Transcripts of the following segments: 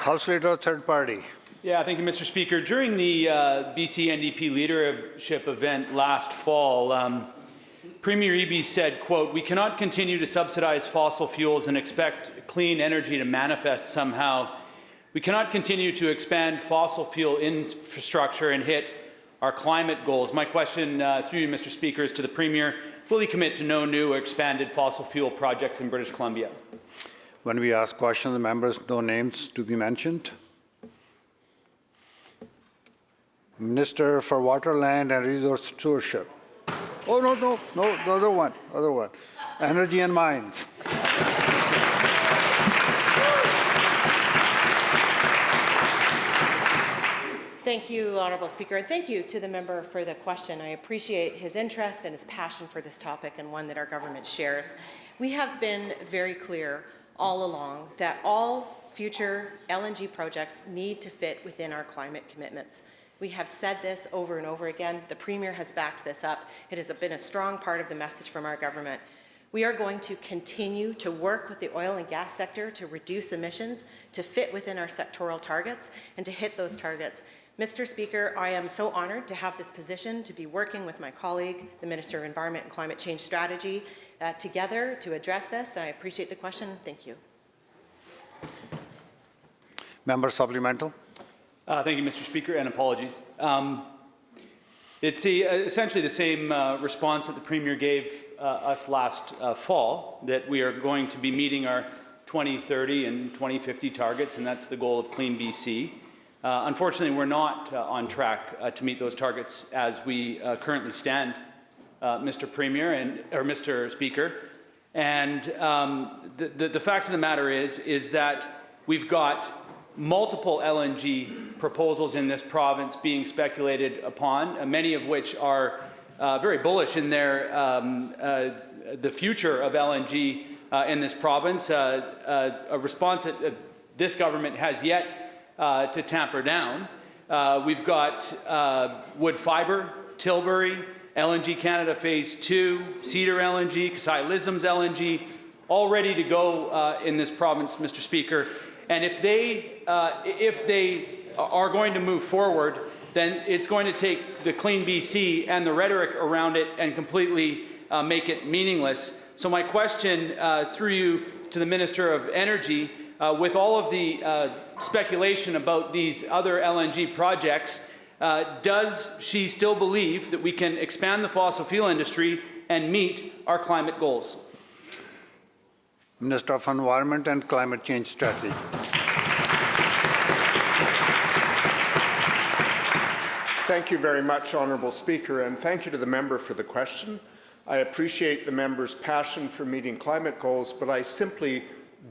House Leader, third party. Yeah, thank you, Mr. Speaker. During the BC NDP leadership event last fall, Premier Eby said, quote, "We cannot continue to subsidize fossil fuels and expect clean energy to manifest somehow. We cannot continue to expand fossil fuel infrastructure and hit our climate goals." My question through you, Mr. Speaker, is to the Premier. Will he commit to no new or expanded fossil fuel projects in British Columbia? When we ask questions, the members, no names to be mentioned. Minister for Water, Land and Resource Stewardship. Oh, no, other one. Energy and Mines. Thank you, Honourable Speaker, and thank you to the member for the question. I appreciate his interest and his passion for this topic, and one that our government shares. We have been very clear all along that all future LNG projects need to fit within our climate commitments. We have said this over and over again. The Premier has backed this up. It has been a strong part of the message from our government. We are going to continue to work with the oil and gas sector to reduce emissions, to fit within our sectoral targets, and to hit those targets. Mr. Speaker, I am so honoured to have this position, to be working with my colleague, the Minister of Environment and Climate Change Strategy, together to address this. I appreciate the question. Thank you. Member supplemental. Thank you, Mr. Speaker, and apologies. It's essentially the same response that the Premier gave us last fall, that we are going to be meeting our 2030 and 2050 targets, and that's the goal of CleanBC. Unfortunately, we're not on track to meet those targets as we currently stand, Mr. Premier or Mr. Speaker. And the fact of the matter is that we've got multiple LNG proposals in this province being speculated upon, many of which are very bullish in their the future of LNG in this province. A response that this government has yet to tamper down. We've got wood fibre, Tilbury, LNG Canada Phase 2, Cedar LNG, Kasai Lisms LNG, all ready to go in this province, Mr. Speaker. And if they are going to move forward, then it's going to take the CleanBC and the rhetoric around it and completely make it meaningless. So my question through you to the Minister of Energy, with all of the speculation about these other LNG projects, does she still believe that we can expand the fossil fuel industry and meet our climate goals? Minister of Environment and Climate Change Strategy. Thank you very much, Honourable Speaker, and thank you to the member for the question. I appreciate the member's passion for meeting climate goals, but I simply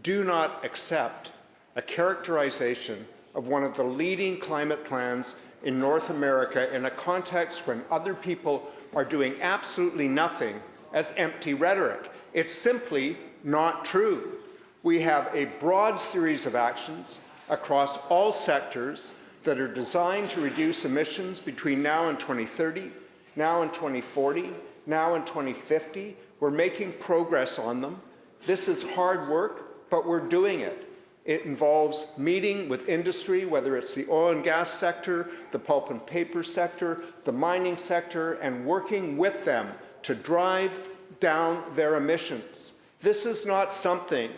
do not accept a characterization of one of the leading climate plans in North America in a context when other people are doing absolutely nothing as empty rhetoric. It's simply not true. We have a broad series of actions across all sectors that are designed to reduce emissions between now and 2030, now and 2040, now and 2050. We're making progress on them. This is hard work, but we're doing it. It involves meeting with industry, whether it's the oil and gas sector, the pulp and paper sector, the mining sector, and working with them to drive down their emissions. This is not something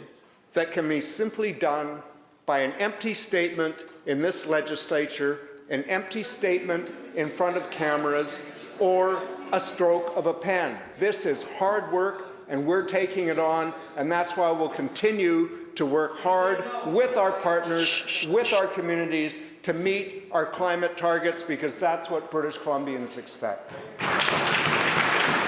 that can be simply done by an empty statement in this legislature, an empty statement in front of cameras, or a stroke of a pen. This is hard work, and we're taking it on, and that's why we'll continue to work hard with our partners, with our communities, to meet our climate targets, because that's what British Columbians expect.